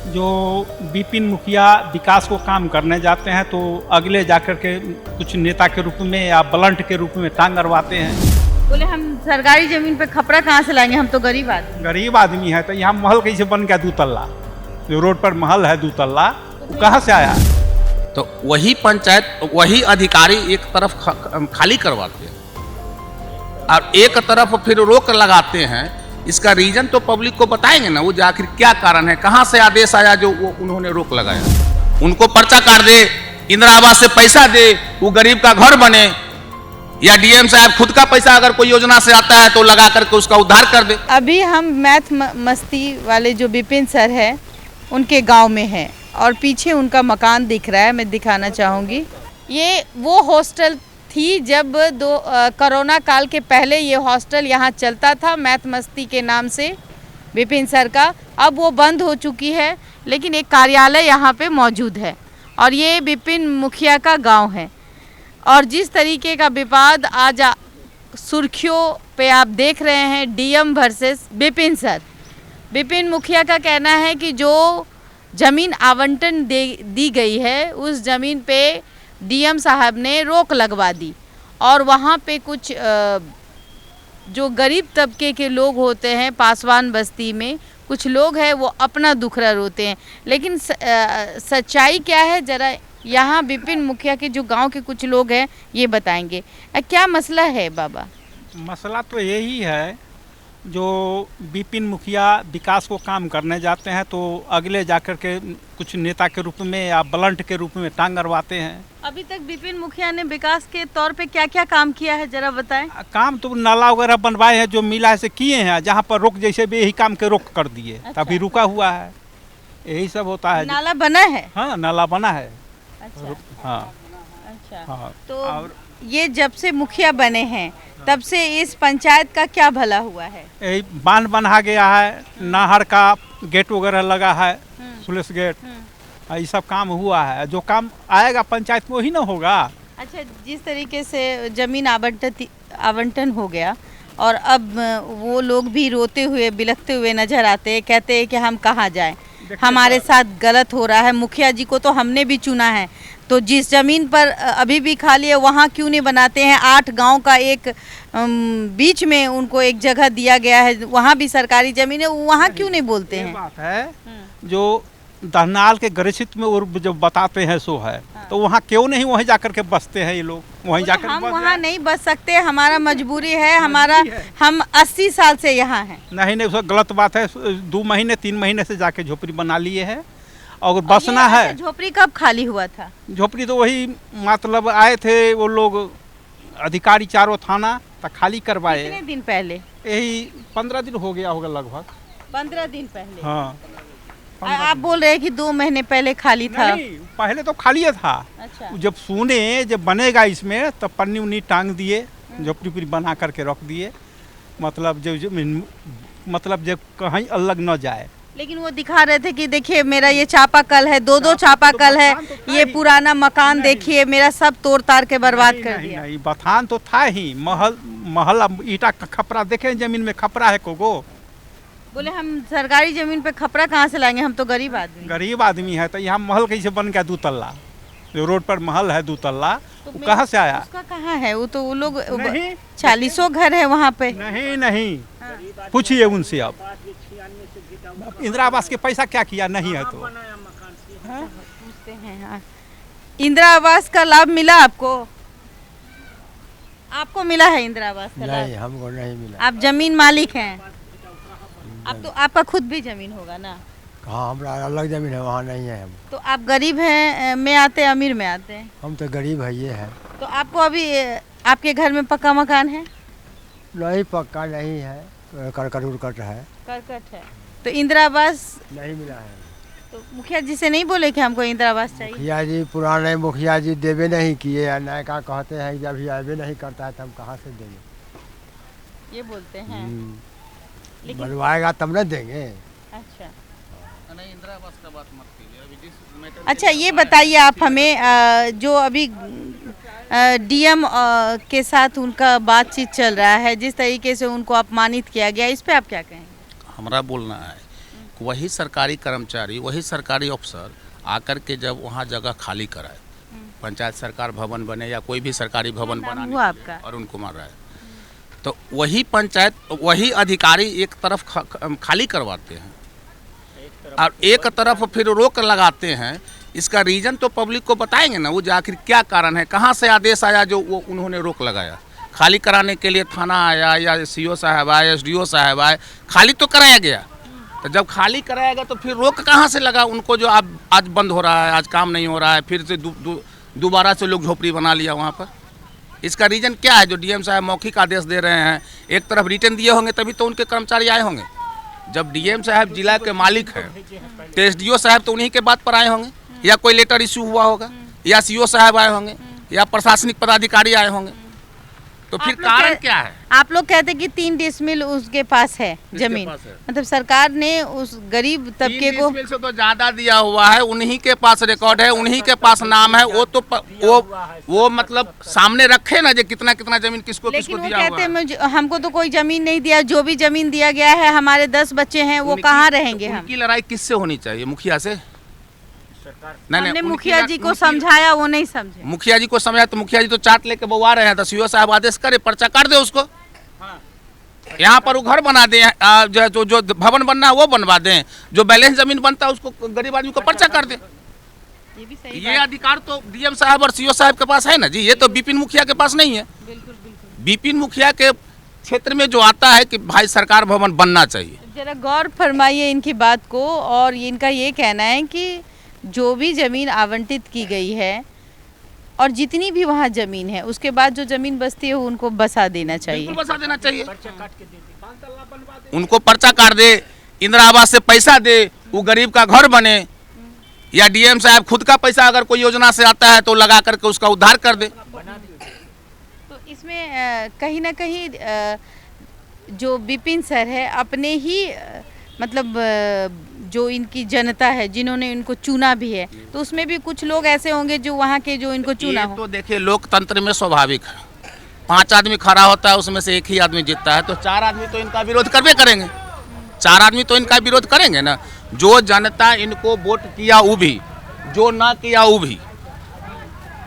जो विपिन मुखिया विकास को काम करने जाते हैं तो अगले जाकर के कुछ नेता के रूप में या ब्लंट के रूप में टांग अड़वाते हैं। बोले हम सरकारी जमीन पे खपरा कहाँ से लाएंगे, हम तो गरीब आदमी है तो यहाँ महल कैसे बन गया 2 तल्ला, जो रोड पर महल है 2 तल्ला, वो कहाँ से आया? तो वही पंचायत वही अधिकारी एक तरफ खाली करवाते हैं और एक तरफ फिर रोक लगाते हैं। इसका रीजन तो पब्लिक को बताएंगे ना, वो आखिर क्या कारण है, कहाँ से आदेश आया जो वो उन्होंने रोक लगाया। उनको पर्चा काट दे, इंदिरा आवास से पैसा दे, वो गरीब का घर बने, या डीएम साहब खुद का पैसा अगर कोई योजना से आता है तो लगा करके उसका उद्धार कर दे। अभी हम मैथ मस्ती वाले जो विपिन सर है उनके गांव में है और पीछे उनका मकान दिख रहा है, मैं दिखाना चाहूँगी। ये वो हॉस्टल थी जब कोरोना काल के पहले ये हॉस्टल यहाँ चलता था मैथ मस्ती के नाम से विपिन सर का। अब वो बंद हो चुकी है लेकिन एक कार्यालय यहाँ पे मौजूद है और ये विपिन मुखिया का गांव है। और जिस तरीके का विवाद आज सुर्खियों पे आप देख रहे हैं, DM versus Vipin sir. Vipin मुखिया का कहना है कि जो ज़मीन आवंटन दी गई है उस ज़मीन पे डीएम साहब ने रोक लगवा दी और वहाँ पे कुछ जो गरीब तबके के लोग होते हैं पासवान बस्ती में कुछ लोग हैं वो अपना दुखड़ा रोते हैं। लेकिन सच्चाई क्या है ज़रा यहाँ विपिन मुखिया के जो गांव के कुछ लोग हैं ये बताएंगे। क्या मसला है बाबा? मसला तो यही है, जो विपिन मुखिया विकास को काम करने जाते हैं तो अगले जाकर के कुछ नेता के रूप में या ब्लंट के रूप में टांग अड़वाते हैं। अभी तक विपिन मुखिया ने विकास के तौर पे क्या क्या काम किया है जरा बताएं। काम तो नाला वगैरह बनवाए हैं, जो मिला है से किए हैं, जहाँ पर रोक जैसे भी यही काम के रोक कर दिए। अच्छा। तभी रुका हुआ है, यही सब होता है। नाला बना है? हाँ, नाला बना है। अच्छा। हाँ। अच्छा। हाँ। तो और ये जब से मुखिया बने हैं तब से इस पंचायत का क्या भला हुआ है? यही बांध बना गया है, नहर का गेट वगैरह लगा है, सुलेश गेट, ये सब काम हुआ है। जो काम आएगा पंचायत में वही ना होगा। अच्छा, जिस तरीके से जमीन आवंटन हो गया और अब वो लोग भी रोते हुए बिलखते हुए नजर आते हैं, कहते हैं कि हम कहाँ जाएं, हमारे साथ गलत हो रहा है। मुखिया जी को तो हमने भी चुना है, तो जिस ज़मीन पर अभी भी खाली है वहाँ क्यों नहीं बनाते हैं? 8 गांव का एक बीच में उनको एक जगह दिया गया है, वहाँ भी सरकारी ज़मीन है, वहाँ क्यों नहीं बोलते हैं? बात है जो दहनाल के ग्रसित में और जब बताते हैं सो है। हाँ। तो वहाँ क्यों नहीं वहीं जाकर के बसते हैं ये लोग? वहीं जाकर हम वहाँ नहीं बस सकते, हमारा मजबूरी है, हमारा हम 80 साल से यहाँ हैं। नहीं, उसका गलत बात है। 2 महीने 3 महीने से जाके झोपड़ी बना लिए है और बसना है। झोपड़ी कब खाली हुआ था? झोपड़ी तो वही मतलब आए थे वो लोग अधिकारी चारों थाना तक खाली करवाए। कितने दिन पहले? यही 15 दिन हो गया होगा लगभग। 15 दिन पहले? हाँ। आप बोल रहे हैं कि 2 महीने पहले खाली था? नहीं, पहले तो खाली था। अच्छा। जब सुने जब बनेगा इसमें तब पन्नी उन्नी टांग दिए, झोपड़ी बना करके रख दिए, मतलब जब कहीं अलग न जाए। लेकिन वो दिखा रहे थे कि देखिए मेरा ये चापाकल है, 2 चापाकल है, ये पुराना मकान देखिए मेरा सब तोड़ ताड़ के बर्बाद कर दिया। नहीं, बथान तो था ही, महल ईटा का खपरा देखे जमीन में खपरा है कोगो। बोले हम सरकारी जमीन पे खपरा कहाँ से लाएंगे, हम तो गरीब आदमी है तो यहाँ महल कैसे बन गया 2 तल्ला, जो रोड पर महल है 2 तल्ला, तो कहाँ से आया? उसका कहाँ है? वो तो वो लोग 40 घर है वहाँ पे। नहीं, पूछिए उनसे। अब इंदिरा आवास के पैसा क्या किया? नहीं है तो पूछते हैं। हाँ, इंदिरा आवास का लाभ मिला आपको? आपको मिला है इंदिरा आवास का लाभ? नहीं, हमको नहीं मिला। आप जमीन मालिक हैं? अब तो आपका खुद भी जमीन होगा ना? कहाँ, हमारा अलग जमीन है, वहाँ नहीं है। हम तो आप गरीब हैं में आते हैं अमीर में आते हैं? हम तो गरीब है, ये है। तो आपको अभी आपके घर में पक्का मकान है? नहीं, पक्का नहीं है, करकट है। करकट है। तो इंदिरा आवास नहीं मिला है। तो मुखिया जी से नहीं बोले कि हमको इंदिरा आवास चाहिए? मुखिया जी पुराने मुखिया जी देवे नहीं किए, नया कहते हैं जब ही आवे नहीं करता है तो हम कहाँ से देंगे, ये बोलते हैं। बनवाएगा तब न देंगे। अच्छा, नहीं, इंदिरा आवास का बात मत कीजिए अभी। अच्छा, ये बताइए आप हमें, जो अभी डीएम के साथ उनका बातचीत चल रहा है, जिस तरीके से उनको अपमानित किया गया, इस पे आप क्या कहेंगे? हमारा बोलना है वही सरकारी कर्मचारी, वही सरकारी अफसर आकर के जब वहाँ जगह खाली कराए, पंचायत सरकार भवन बने या कोई भी सरकारी भवन बनाने हुआ आपका? अरुण कुमार राय, तो वही पंचायत, वही अधिकारी एक तरफ खाली करवाते हैं और एक तरफ फिर रोक लगाते हैं। इसका रीज़न तो पब्लिक को बताएंगे ना, वो जो आखिर क्या कारण है, कहाँ से आदेश आया जो वो उन्होंने रोक लगाया। खाली कराने के लिए थाना आया या CO साहब आए, SDO साहब आए, खाली तो कराया गया। तो जब खाली कराया गया तो फिर रोक कहाँ से लगा उनको, जो आज बंद हो रहा है, आज काम नहीं हो रहा है, फिर से दोबारा से लोग झोपड़ी बना लिया वहाँ पर। इसका रीज़न क्या है? जो DM साहब मौखिक आदेश दे रहे हैं, एक तरफ रिटर्न दिए होंगे तभी तो उनके कर्मचारी आए होंगे। जब DM साहब जिला के मालिक हैं तो SDO साहब तो उन्हीं के बात पर आए होंगे, या कोई लेटर इशू हुआ होगा, या CO साहब आए होंगे, या प्रशासनिक पदाधिकारी आए होंगे। तो फिर कारण क्या है? आप लोग कहते हैं कि 3 डिसमिल उसके पास है जमीन, पास है। मतलब सरकार ने उस गरीब तबके को 3 डिसमिल से तो ज्यादा दिया हुआ है, उन्हीं के पास रिकॉर्ड है, उन्हीं के पास नाम है। वो तो वो मतलब सामने रखे ना, जो कितना कितना जमीन किसको लेकिन किसको वो दिया कहते हुआ हैं है। हमको तो कोई जमीन नहीं दिया, जो भी जमीन दिया गया है हमारे 10 बच्चे हैं, वो कहाँ रहेंगे हम? उनकी लड़ाई किससे होनी चाहिए? मुखिया से? हमने उनकी मुखिया जी को समझाया, वो नहीं समझे। मुखिया जी को समझाया तो मुखिया जी तो चाट लेके बउआ रहे हैं। तो CO साहब आदेश करे, पर्चा काट दे उसको। यहाँ पर वो घर बना दें, जो भवन बनना है वो बनवा दें, जो बैलेंस जमीन बनता है उसको गरीब आदमी को पर्चा कर दें। ये भी सही ये अधिकार तो DM साहब और CO साहब के पास है ना जी, ये तो विपिन मुखिया के पास नहीं है। विपिन मुखिया के क्षेत्र में जो आता है कि भाई सरकार भवन बनना चाहिए। जरा गौर फरमाइए इनकी बात को। और इनका ये कहना है कि जो भी ज़मीन आवंटित की गई है और जितनी भी वहाँ ज़मीन है, उसके बाद जो ज़मीन बचती है उनको बसा देना चाहिए। बिल्कुल बसा देना चाहिए। उनको पर्चा काट दे, इंदिरा आवास से पैसा दे, वो गरीब का घर बने, या DM साहब खुद का पैसा अगर कोई योजना से आता है तो लगा करके उसका उद्धार कर दे। तो इसमें कहीं ना कहीं जो विपिन सर है अपने ही मतलब जो इनकी जनता है जिन्होंने इनको चुना भी है, तो उसमें भी कुछ लोग ऐसे होंगे जो वहाँ के जो इनको चुना हो। तो देखिए लोकतंत्र में स्वाभाविक है, 5 आदमी खड़ा होता है, उसमें से एक ही आदमी जीतता है, तो 4 आदमी तो इनका विरोध करबे करेंगे। 4 आदमी तो इनका विरोध करेंगे ना। जो जनता इनको वोट किया वो भी, जो ना किया वो भी,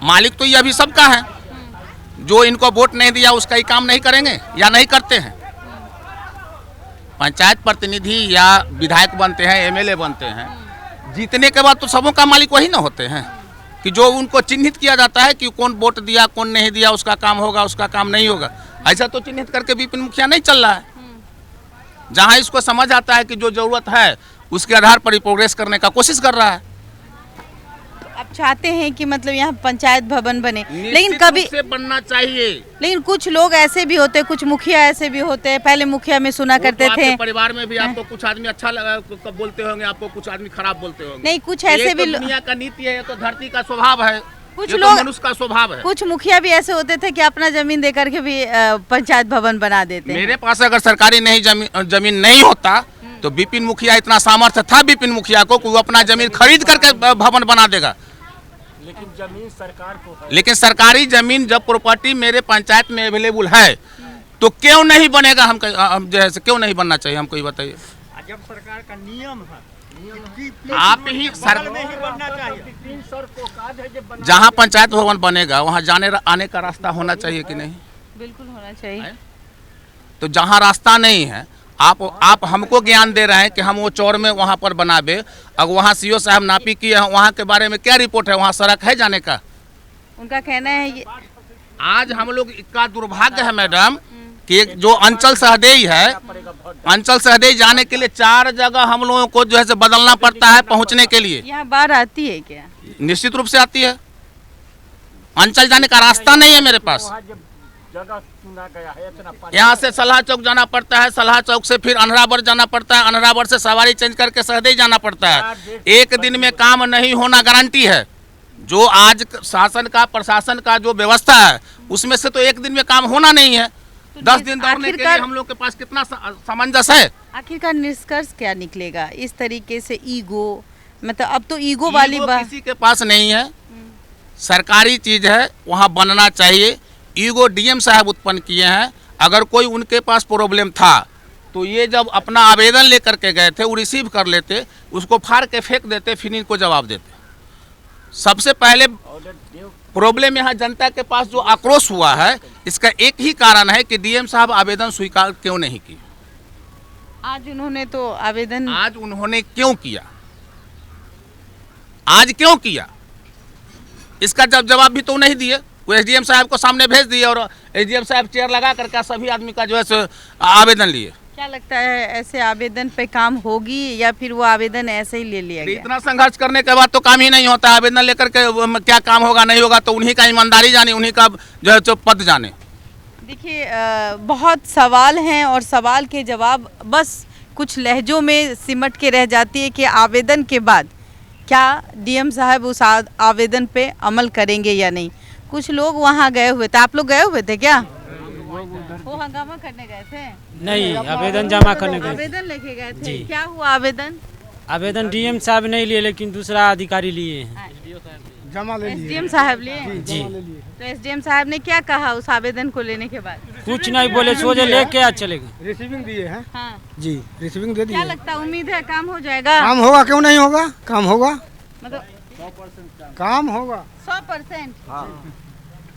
मालिक तो ये अभी सबका है। जो इनको वोट नहीं दिया उसका ही काम नहीं करेंगे या नहीं करते हैं। पंचायत प्रतिनिधि या विधायक बनते हैं, MLA बनते हैं, जीतने के बाद तो सबों का मालिक वही ना होते हैं, कि जो उनको चिन्हित किया जाता है कि कौन वोट दिया कौन नहीं दिया, उसका काम होगा उसका काम नहीं होगा। ऐसा तो चिन्हित करके विपिन मुखिया नहीं चल रहा है। जहां इसको समझ आता है कि जो जरूरत है उसके आधार पर ही प्रोग्रेस करने का कोशिश कर रहा है। आप चाहते हैं कि मतलब यहाँ पंचायत भवन बने, लेकिन कभी से बनना चाहिए। लेकिन कुछ लोग ऐसे भी होते हैं, कुछ मुखिया ऐसे भी होते हैं, पहले मुखिया में सुना करते थे। परिवार में भी आपको कुछ आदमी अच्छा बोलते होंगे, आपको कुछ आदमी खराब बोलते होंगे। नहीं, कुछ ऐसे भी दुनिया का नीति है, ये तो धरती का स्वभाव है, कुछ ये लोग तो मनुष्य का स्वभाव है। कुछ मुखिया भी ऐसे होते थे कि अपना जमीन दे करके भी पंचायत भवन बना देते हैं। मेरे पास अगर सरकारी नहीं जमीन नहीं होता तो विपिन मुखिया इतना सामर्थ्य था विपिन मुखिया को कि वो अपना जमीन खरीद करके भवन बना देगा। लेकिन जमीन सरकार को है। लेकिन सरकारी जमीन जब प्रॉपर्टी मेरे पंचायत में अवेलेबल है तो क्यों नहीं बनेगा? हम जैसे क्यों नहीं बनना चाहिए, हमको ये बताइए। जब सरकार का नियम है, आप ही बनना चाहिए। जहाँ पंचायत भवन बनेगा वहाँ जाने आने का रास्ता होना चाहिए कि नहीं? बिल्कुल होना चाहिए। तो जहाँ रास्ता नहीं है, आप हमको ज्ञान दे रहे हैं कि हम वो चौर में वहाँ पर बनाबे। अगर वहाँ CO साहब नापी किए हैं, वहाँ के बारे में क्या रिपोर्ट है? वहाँ सड़क है जाने का? उनका कहना है ये आज हम लोग का दुर्भाग्य है मैडम कि जो अंचल सहदेई है, अंचल सहदेई जाने के लिए 4 जगह हम लोगों को जो है से बदलना पड़ता है पहुँचने के लिए। यहाँ बाढ़ आती है क्या? निश्चित रूप से आती है। अंचल जाने का रास्ता नहीं है मेरे पास। जगह चुना गया है, इतना यहाँ से सलाह चौक जाना पड़ता है, सलाह चौक से फिर अनहराबर जाना पड़ता है, अनहराबर से सवारी चेंज करके सहदेई जाना पड़ता है। एक दिन में काम नहीं होना गारंटी है। जो आज शासन का प्रशासन का जो व्यवस्था है उसमें से तो एक दिन में काम होना नहीं है। 10 दिन दौड़ने के लिए हम लोग के पास कितना सामंजस्य है। आखिरकार निष्कर्ष क्या निकलेगा इस तरीके से? ईगो, मतलब अब तो ईगो वाली बात किसी के पास नहीं है। सरकारी चीज है, वहाँ बनना चाहिए। ईगो DM साहब उत्पन्न किए हैं। अगर कोई उनके पास प्रॉब्लम था तो ये जब अपना आवेदन लेकर के गए थे वो रिसीव कर लेते, उसको फाड़ के फेंक देते, फिर इनको जवाब देते। सबसे पहले प्रॉब्लम यहाँ जनता के पास जो आक्रोश हुआ है, इसका एक ही कारण है कि डीएम साहब आवेदन स्वीकार क्यों नहीं किए। आज उन्होंने तो आवेदन आज उन्होंने क्यों किया, आज क्यों किया, इसका जवाब भी तो नहीं दिए। वो एसडीएम साहब को सामने भेज दिए और एसडीएम साहब चेयर लगा करके सभी आदमी का जो है सो आवेदन लिए। क्या लगता है ऐसे आवेदन पे काम होगी या फिर वो आवेदन ऐसे ही ले लिया गया? इतना संघर्ष करने के बाद तो काम ही नहीं होता। आवेदन लेकर के क्या काम होगा नहीं होगा तो उन्हीं का ईमानदारी जाने, उन्हीं का जो है सो पद जाने। देखिए बहुत सवाल हैं और सवाल के जवाब बस कुछ लहजों में सिमट के रह जाती है कि आवेदन के बाद क्या डीएम साहब उस आवेदन पे अमल करेंगे या नहीं। कुछ लोग वहाँ गए हुए थे, आप लोग गए हुए थे क्या? वो हंगामा करने गए थे? नहीं, आवेदन जमा करने गए। आवेदन लेके गए थे? जी। क्या हुआ आवेदन? आवेदन डीएम साहब नहीं लिए लेकिन दूसरा अधिकारी लिए हैं। जमा ले लिए। एसडीएम साहब लिए? जी। तो एसडीएम साहब ने क्या कहा उस आवेदन को लेने के बाद? कुछ नहीं बोले, सोचे लेके आज चले गए। रिसीविंग दिए हैं हाँ, जी, रिसीविंग दे क्या दिए। लगता है, उम्मीद है काम हो जाएगा? काम होगा, क्यों नहीं होगा, काम होगा, मतलब काम होगा। 100%?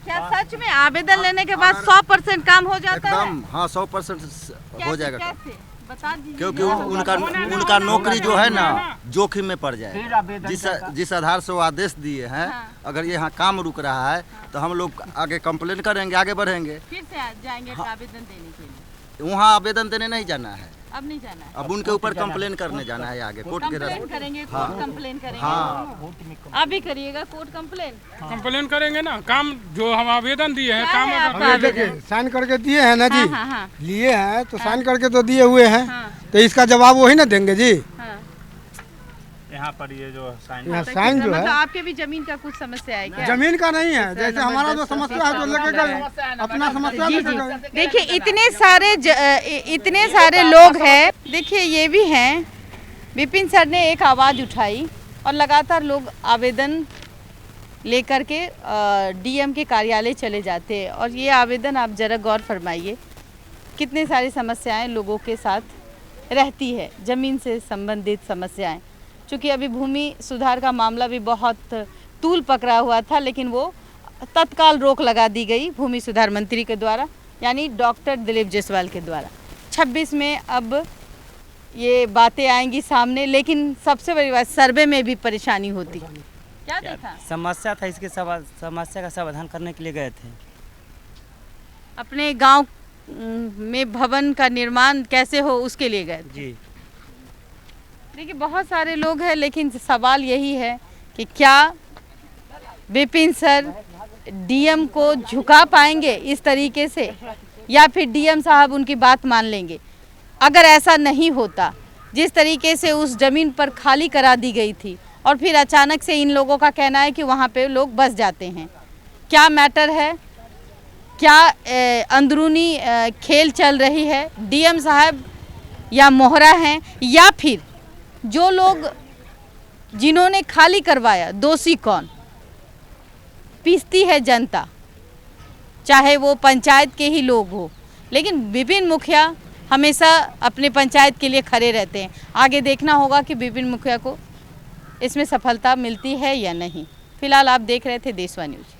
क्या सच में आवेदन लेने के बाद 100% काम हो जाता है? एकदम हाँ 100% हो कैसे- जाएगा, कैसे? बता दीजिए। क्योंकि उनका नौकरी जो है ना जोखिम में पड़ जाएगा। जिस आधार से वो आदेश दिए हैं, अगर ये यहाँ काम रुक रहा है तो हम लोग आगे कंप्लेन करेंगे, आगे बढ़ेंगे। फिर से जाएंगे आवेदन देने के लिए? वहाँ आवेदन देने नहीं जाना है, अब नहीं जाना है, अब उनके ऊपर कंप्लेन करने जाना है आगे कोर्ट के कंप्लेन रास्ते। करेंगे, कोर्ट कंप्लेन करेंगे। हाँ आप भी करिएगा कोर्ट कंप्लेन? कंप्लेन करेंगे ना, काम जो हम आवेदन दिए हैं क्या काम है अगर आपका ये आवेदन? देखिए साइन करके दिए हैं ना जी, हाँ, हाँ, लिए हैं तो साइन करके तो दिए हुए हैं, हाँ, तो इसका जवाब वही ना देंगे जी। हाँ। यहाँ पर ये जो साइन यहाँ तो साइन जो मतलब है आपके भी जमीन का कुछ समस्या है क्या? जमीन का नहीं है, जैसे हमारा जो समस्या है तो लेके गए, अपना समस्या जी लेके जी, गए। देखिए इतने सारे लोग हैं। देखिए ये भी हैं, विपिन सर ने एक आवाज़ उठाई और लगातार लोग आवेदन लेकर के डीएम के कार्यालय चले जाते हैं। और ये आवेदन आप जरा गौर फरमाइए, कितने सारी समस्याएं लोगों के साथ रहती है, ज़मीन से संबंधित समस्याएं। चूँकि अभी भूमि सुधार का मामला भी बहुत तूल पकड़ा हुआ था, लेकिन वो तत्काल रोक लगा दी गई भूमि सुधार मंत्री के द्वारा, यानी डॉक्टर दिलीप जायसवाल के द्वारा। 26 में अब ये बातें आएंगी सामने, लेकिन सबसे बड़ी बात सर्वे में भी परेशानी होती। क्या देखा? समस्या था, इसके समस्या का समाधान करने के लिए गए थे। अपने गांव में भवन का निर्माण कैसे हो उसके लिए गए थे। जी। देखिए बहुत सारे लोग हैं, लेकिन सवाल यही है कि क्या विपिन सर डीएम को झुका पाएंगे इस तरीके से, या फिर डीएम साहब उनकी बात मान लेंगे। अगर ऐसा नहीं होता, जिस तरीके से उस ज़मीन पर खाली करा दी गई थी और फिर अचानक से इन लोगों का कहना है कि वहाँ पे लोग बस जाते हैं, क्या मैटर है, क्या अंदरूनी खेल चल रही है, डीएम साहब या मोहरा हैं, या फिर जो लोग जिन्होंने खाली करवाया दोषी कौन? पीसती है जनता, चाहे वो पंचायत के ही लोग हो, लेकिन विपिन मुखिया हमेशा अपने पंचायत के लिए खड़े रहते हैं। आगे देखना होगा कि विपिन मुखिया को इसमें सफलता मिलती है या नहीं। फिलहाल आप देख रहे थे देशवा न्यूज़।